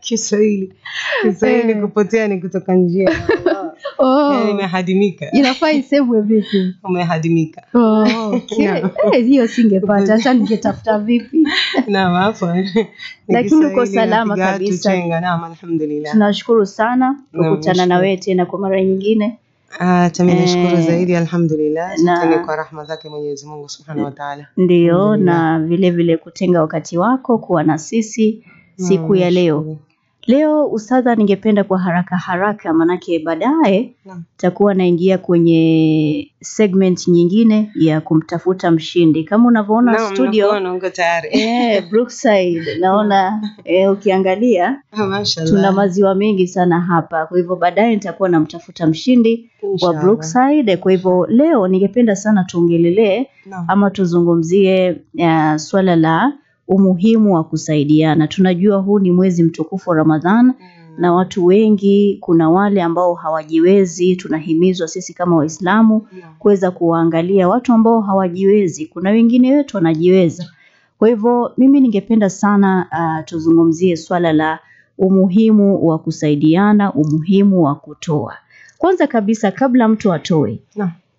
Kiswahili kupotea ni kutoka njia. Yani imehadimika. Inafaa isemwe vipi? Umehadimika. Okay. Hiyo singepata, hata ningetafuta vipi. Naam, afwan. Lakini uko salama kabisa. Naam, alhamdulillah. Tunashukuru sana kukutana na wewe tena kwa mara nyingine. Tunashukuru zaidi alhamdulillah, zote kwa rahma zake Mwenyezi Mungu Subhanahu wa Ta'ala. Ndio, na vile vile kutenga wakati wako kuwa na sisi siku ya leo. Leo ustadha, ningependa kwa haraka manake baadaye takuwa naingia kwenye segment nyingine ya kumtafuta mshindi. Kama unavyoona studio uko tayari. Brookside naona ukiangalia tuna maziwa mengi sana hapa. Kwa hivyo baadaye nitakuwa namtafuta mshindi wa Brookside. Kwa hivyo leo ningependa sana tuongelelee ama tuzungumzie swala la umuhimu wa kusaidiana. Tunajua huu ni mwezi mtukufu wa Ramadhan na watu wengi, kuna wale ambao hawajiwezi. Tunahimizwa sisi kama Waislamu kuweza kuangalia watu ambao hawajiwezi. Kuna wengine wetu wanajiweza. Kwa hivyo mimi ningependa sana tuzungumzie swala la umuhimu wa kusaidiana, umuhimu wa kutoa. Kwanza kabisa kabla mtu atoe,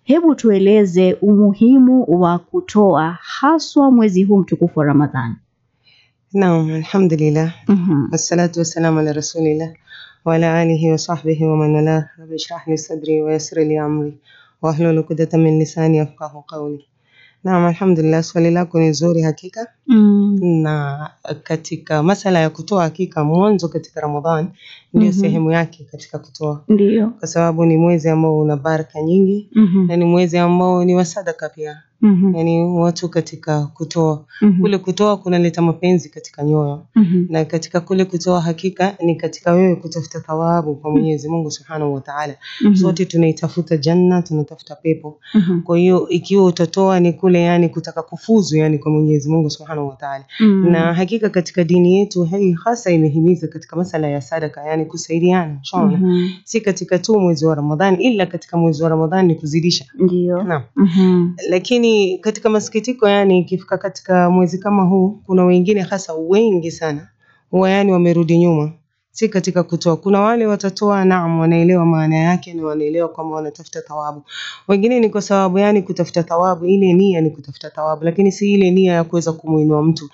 hebu tueleze umuhimu wa kutoa haswa mwezi huu mtukufu wa Ramadhani. Naam, alhamdulillah. Wassalatu wassalamu ala rasulillah wa ala alihi wa sahbihi wa man wala. Rabbi shrah li sadri wa yassir li amri wa hlul 'uqdatan min lisani yafqahu qawli. Naam, alhamdulillah, swali lako ni nzuri hakika. Na katika masala ya kutoa hakika mwanzo katika Ramadhan ndio sehemu yake katika kutoa. Ndio. Kwa sababu ni mwezi ambao una baraka nyingi na ni mwezi ambao ni wa sadaka pia. Yani watu katika kutoa kule kutoa kunaleta mapenzi katika nyoyo na katika kule kutoa hakika ni katika wewe kutafuta thawabu kwa Mwenyezi Mungu Subhanahu wa Ta'ala. Sote tunaitafuta janna, tunatafuta pepo. Kwa hiyo ikiwa utatoa ni kule yani kutaka kufuzu yani kwa Mwenyezi Mungu Subhanahu wa Ta'ala. Na hakika katika dini yetu hii hasa imehimiza katika masala ya sadaka yani kusaidiana. Shona si katika tu mwezi wa Ramadhani ila katika mwezi wa Ramadhani ni kuzidisha. Ndio. Naam. Lakini katika masikitiko yani ikifika katika mwezi kama huu kuna wengine hasa wengi sana huwa yani wamerudi nyuma si katika kutoa. Kuna wale watatoa naam wanaelewa maana yake na wanaelewa kwamba wanatafuta thawabu. Wengine ni kwa sababu yani kutafuta thawabu, ile nia ni kutafuta thawabu lakini si ile nia ya kuweza kumuinua mtu.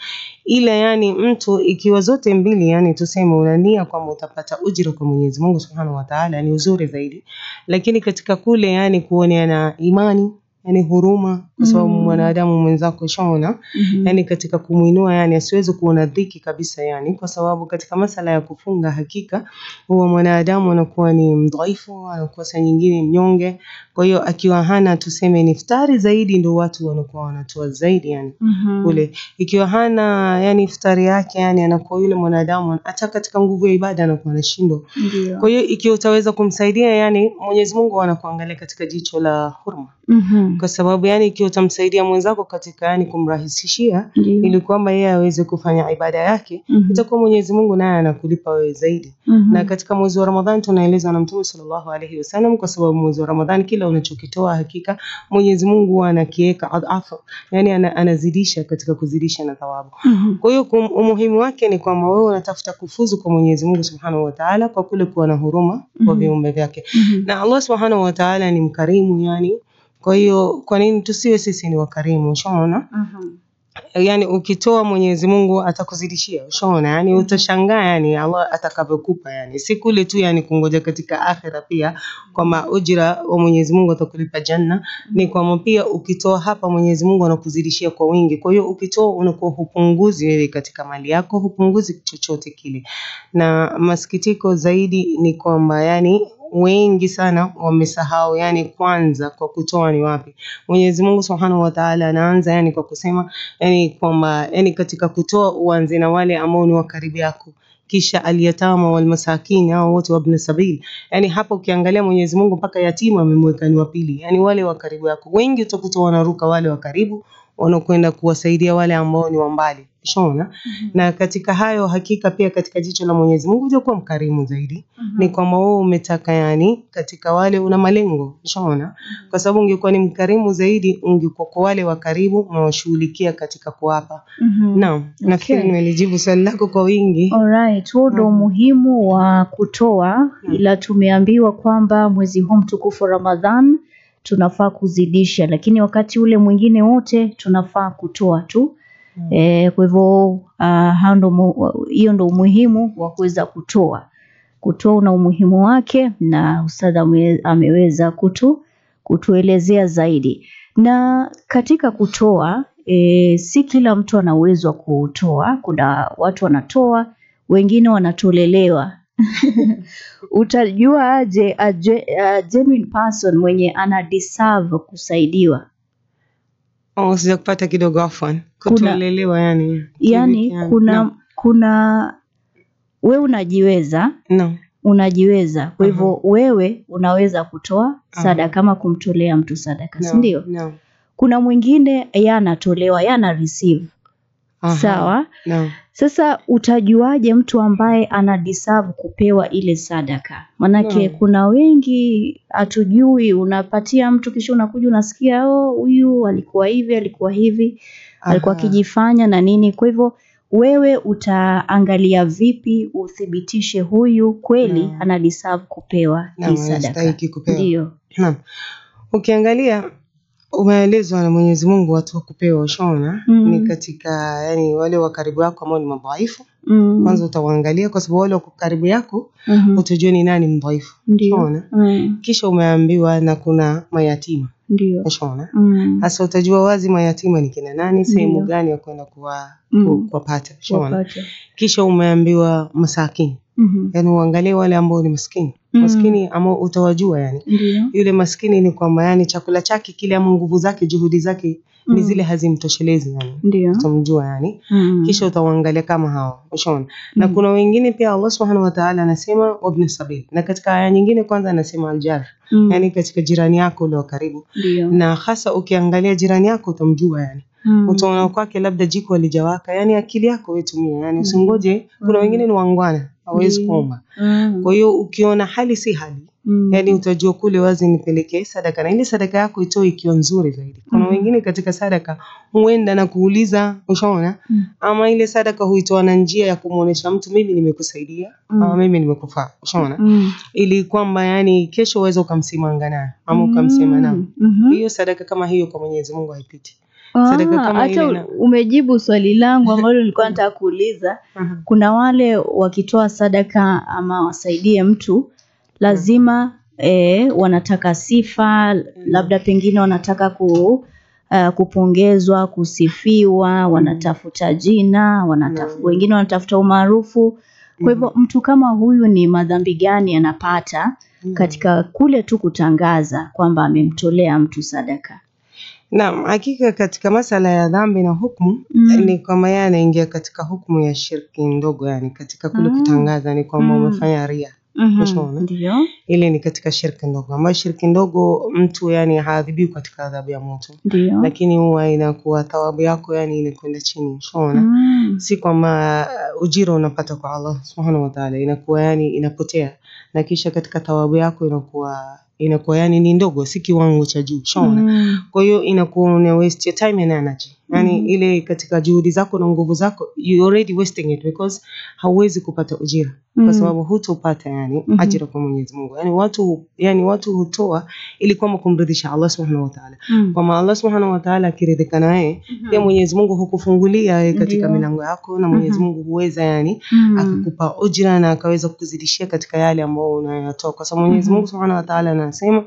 Ila yani mtu ikiwa zote mbili yani tuseme una nia kwamba utapata ujira kwa Mwenyezi Mungu Subhanahu wa Ta'ala ni uzuri zaidi. Lakini katika kule yani kuoneana imani yani huruma kwa sababu mwanadamu mwenzako shaona yani katika kumuinua yani asiweze kuona dhiki kabisa yani kwa sababu katika masala ya kufunga hakika huwa mwanadamu anakuwa ni mdhaifu, anakuwa saa nyingine mnyonge. Kwa hiyo akiwa hana tuseme ni iftari zaidi ndio watu wanakuwa wanatoa zaidi yani kule. Ikiwa hana yani iftari yake yani anakuwa yule mwanadamu hata katika nguvu ya ibada anakuwa anashindwa. Kwa hiyo ikiwa utaweza kumsaidia yani Mwenyezi Mungu anakuangalia katika jicho la huruma. Kwa sababu yani ikiwa utamsaidia mwenzako katika yani kumrahisishia ili kwamba yeye aweze kufanya ibada yake itakuwa Mwenyezi Mungu naye anakulipa wewe zaidi. Na katika mwezi wa Ramadhani tunaeleza na Mtume sallallahu alaihi wasallam kwa sababu mwezi wa Ramadhani kila unachokitoa hakika Mwenyezi Mungu anakiweka adhafu yani anazidisha katika kuzidisha na thawabu. Kwa hiyo umuhimu wake ni kwamba wewe unatafuta kufuzu kwa Mwenyezi Mungu Subhanahu wa Ta'ala kwa kule kuwa na huruma kwa viumbe vyake. Na Allah Subhanahu wa Ta'ala ni mkarimu yani. Kwa hiyo kwa nini tusiwe sisi ni wakarimu? Ushaona? Yani ukitoa Mwenyezi Mungu atakuzidishia. Ushaona? Yani utashangaa yani Allah atakavyokupa yani. Si kule tu yani kungoja katika akhira pia kwamba ujira wa Mwenyezi Mungu atakulipa janna, ni kwamba pia ukitoa hapa Mwenyezi Mungu anakuzidishia kwa wingi. Kwa hiyo ukitoa unakuwa hupunguzi wewe katika mali yako, hupunguzi chochote kile. Na masikitiko zaidi ni kwamba yani wengi sana wamesahau yani kwanza kwa kutoa ni wapi. Mwenyezi Mungu Subhanahu wa Ta'ala anaanza yani kwa kusema yani kwamba yani katika kutoa uanze na wale ambao ni wa karibu yako, kisha aliyatama wal masakin hao wote wabna sabil. Yani hapo ukiangalia Mwenyezi Mungu mpaka yatima amemweka ni wa pili, yani wale wa karibu yako. Wengi utakuta wanaruka wale wa karibu wanakwenda kuwasaidia wale ambao ni wa mbali. Unaona? Na katika hayo hakika pia katika jicho la Mwenyezi Mungu utakuwa mkarimu zaidi. Ni kwamba wewe umetaka yani katika wale una malengo. Unaona? Kwa sababu ungekuwa ni mkarimu zaidi ungekuwa kwa wale wa karibu unawashughulikia katika kuwapa. Naam, nafikiri nimelijibu swali lako kwa wingi. Alright, huo ndio muhimu wa kutoa, ila tumeambiwa kwamba mwezi huu mtukufu Ramadhan tunafaa kuzidisha, lakini wakati ule mwingine wote tunafaa kutoa tu. Kwa hivyo hiyo ndio umuhimu wa kuweza kutoa. Kutoa una umuhimu wake na ustadha ameweza kutuelezea zaidi. Na katika kutoa si kila mtu ana uwezo wa kutoa. Kuna watu wanatoa, wengine wanatolelewa. Utajua aje a genuine person mwenye ana deserve kusaidiwa? Sija kupata kidogo afwan. Kutolelewa yani kuna wewe unajiweza. Unajiweza. Kwa hivyo wewe unaweza kutoa sadaka kama kumtolea mtu sadaka, si ndio? Kuna mwingine yeye anatolewa, yeye ana receive. Sawa? Sasa utajuaje mtu ambaye ana deserve kupewa ile sadaka? Manake kuna wengi hatujui, unapatia mtu kisha unakuja unasikia huyu alikuwa hivi, alikuwa akijifanya na nini. Kwa hivyo wewe utaangalia vipi uthibitishe huyu kweli ana deserve kupewa hii sadaka? Ndio. Ukiangalia umeelezwa na Mwenyezi Mungu watu kupewa ushona ni katika yani wale wa karibu yako ambao ni madhaifu. Kwanza utawaangalia kwa sababu wale wa karibu yako utajua ni nani mdhaifu. Unaona? Kisha umeambiwa na kuna mayatima. Ndio. Unaona? Sasa utajua wazi mayatima ni kina nani, sehemu gani ya kwenda kuwapata. Unaona? Kisha umeambiwa masakini. Yani uangalie wale ambao ni maskini. Maskini ambao utawajua yani. Yule maskini ni kwamba yani chakula chake kile ama nguvu zake juhudi zake ni zile hazimtoshelezi yani. Utamjua yani. Kisha utawaangalia kama hao. Unaona? Na kuna wengine pia Allah Subhanahu wa Ta'ala anasema wabni sabil. Na katika aya nyingine kwanza anasema aljar. Yani katika jirani yako ule wa karibu. Na hasa ukiangalia jirani yako utamjua yani. Utaona kwake labda jiko alijawaka yani akili yako wewe tumia yani usingoje. Kuna wengine ni wangwana hawezi kuomba. Kwa hiyo ukiona hali si hali yani utajua kule wazi nipelekee sadaka na ile sadaka yako itoe ikiwa nzuri zaidi. Kuna wengine katika sadaka huenda na kuuliza ushaona ama ile sadaka huitoa na njia ya kumuonesha mtu mimi nimekusaidia ama mimi nimekufaa ushaona ili kwamba yani kesho uweze ukamsimanga naye ama ukamsema naye. Hiyo sadaka kama hiyo kwa Mwenyezi Mungu haipiti. Sadaka kama hata umejibu swali langu ambalo nilikuwa nataka kuuliza. Kuna wale wakitoa sadaka ama wasaidie mtu lazima wanataka sifa, labda pengine wanataka kupongezwa, kusifiwa, wanatafuta jina, wengine wanatafuta umaarufu. Kwa hivyo mtu kama huyu ni madhambi gani anapata katika kule tu kutangaza kwamba amemtolea mtu sadaka? Naam, hakika katika masala ya dhambi na hukumu ni kwamba yeye anaingia katika hukumu ya shirki ndogo yani katika kule kutangaza ni kwamba umefanya ria. Ndio. Ile ni katika shirki ndogo. Ama shirki ndogo mtu yani haadhibiwi katika adhabu ya moto. Lakini huwa inakuwa thawabu yako yani inakwenda chini. Unaona? Si kwamba ujira unapata kwa Allah Subhanahu wa Ta'ala, inakuwa yani inapotea. Na kisha katika thawabu yako inakuwa yani ni ndogo, si kiwango cha juu. Unaona? Kwa hiyo inakuwa una waste your time and energy. Yani ile katika juhudi zako na nguvu zako you already wasting it because hauwezi kupata ujira kwa sababu hutopata yani ajira kwa Mwenyezi Mungu. Yani watu hutoa ili kwamba kumridhisha Allah Subhanahu wa Ta'ala. Kama Allah Subhanahu wa Ta'ala akiridhika naye, pia Mwenyezi Mungu hukufungulia katika milango yako na Mwenyezi Mungu huweza yani akakupa ujira na akaweza kukuzidishia katika yale ambayo unayotoa. Kwa sababu Mwenyezi Mungu Subhanahu wa Ta'ala anasema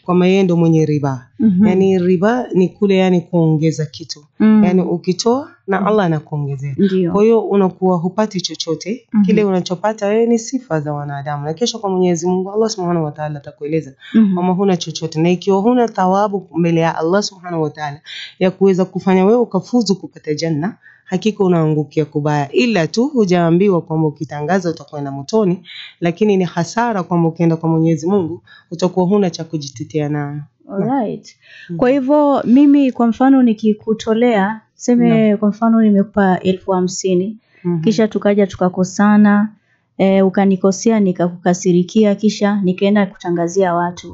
kwamba yeye ndo mwenye riba. Yani riba ni kule yani kuongeza kitu. Yani ukitoa na Allah anakuongezea. Kwa hiyo unakuwa hupati chochote. Kile unachopata wewe ni sifa za wanadamu. Na kesho kwa Mwenyezi Mungu Allah Subhanahu wa Ta'ala atakueleza kama huna chochote. Na ikiwa huna thawabu mbele ya Allah Subhanahu wa Ta'ala ya kuweza kufanya wewe ukafuzu kupata janna, hakika unaangukia kubaya. Ila tu hujaambiwa kwamba ukitangaza utakwenda motoni, lakini ni hasara kwamba ukienda kwa Mwenyezi Mungu utakuwa huna cha kujitetea nayo. Alright. Kwa hivyo mimi kwa mfano nikikutolea Seme kwa mfano nimekupa 50,000, kisha tukaja tukakosana, ukanikosea nikakukasirikia, kisha nikaenda kutangazia watu,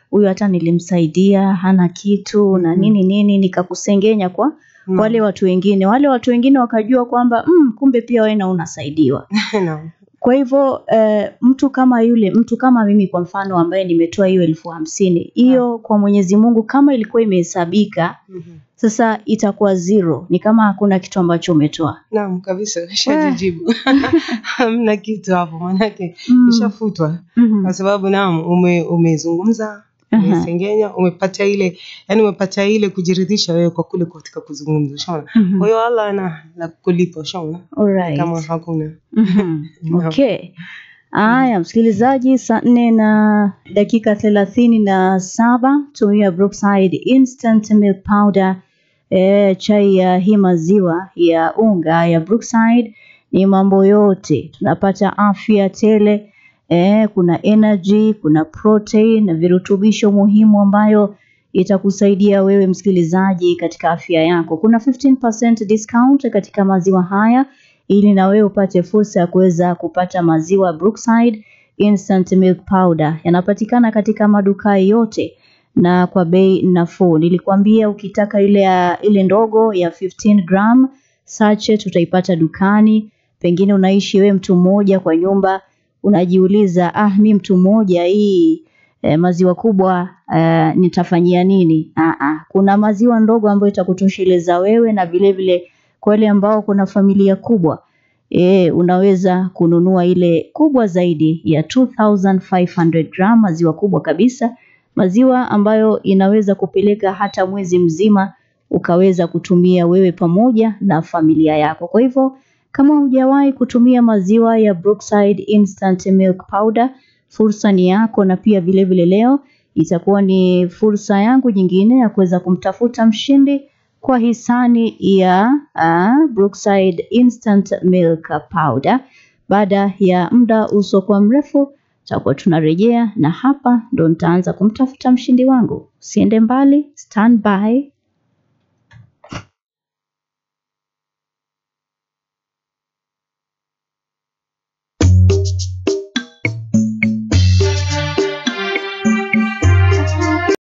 huyu hata nilimsaidia hana kitu na nini nikakusengenya kwa wale watu wengine. Wale watu wengine wakajua kwamba kumbe pia wewe na unasaidiwa. Kwa hivyo mtu kama yule, mtu kama mimi kwa mfano ambaye nimetoa hiyo 50,000, hiyo kwa Mwenyezi Mungu kama ilikuwa imehesabika, sasa itakuwa 0. Ni kama hakuna kitu ambacho umetoa. Naam kabisa, shajijibu. Hamna kitu hapo, manake ishafutwa. Kwa sababu naam, umezungumza, umesengenya, umepata ile, yani umepata ile kujiridhisha wewe kwa kule katika kuzungumza, shaona. Kwa hiyo Allah ana la kulipa, shaona. Kama hakuna. Okay. Aya, msikilizaji, saa 4:37 tumia Brookside Instant Milk Powder, chai ya hii maziwa ya unga ya Brookside. Ni mambo yote, tunapata afya tele, kuna energy, kuna protein na virutubisho muhimu ambayo itakusaidia wewe msikilizaji katika afya yako. Kuna 15% discount katika maziwa haya, ili na wewe upate fursa ya kuweza kupata maziwa Brookside Instant Milk Powder. Yanapatikana katika maduka yote na kwa bei nafuu. Nilikwambia ukitaka ile ndogo ya 15 gram sachet utaipata dukani. Pengine unaishi wewe mtu mmoja kwa nyumba, unajiuliza mimi mtu mmoja hii maziwa kubwa nitafanyia nini? Kuna maziwa ndogo ambayo itakutosheleza wewe, na vile vile kwa wale ambao kuna familia kubwa, unaweza kununua ile kubwa zaidi ya 2500 gram, maziwa kubwa kabisa, maziwa ambayo inaweza kupeleka hata mwezi mzima ukaweza kutumia wewe pamoja na familia yako. Kwa hivyo kama hujawahi kutumia maziwa ya Brookside Instant Milk Powder, fursa ni yako, na pia vile vile leo itakuwa ni fursa yangu nyingine ya kuweza kumtafuta mshindi kwa hisani ya Brookside Instant Milk Powder. Baada ya muda usiokuwa mrefu tutakuwa tunarejea, na hapa ndo nitaanza kumtafuta mshindi wangu. Usiende mbali, stand by.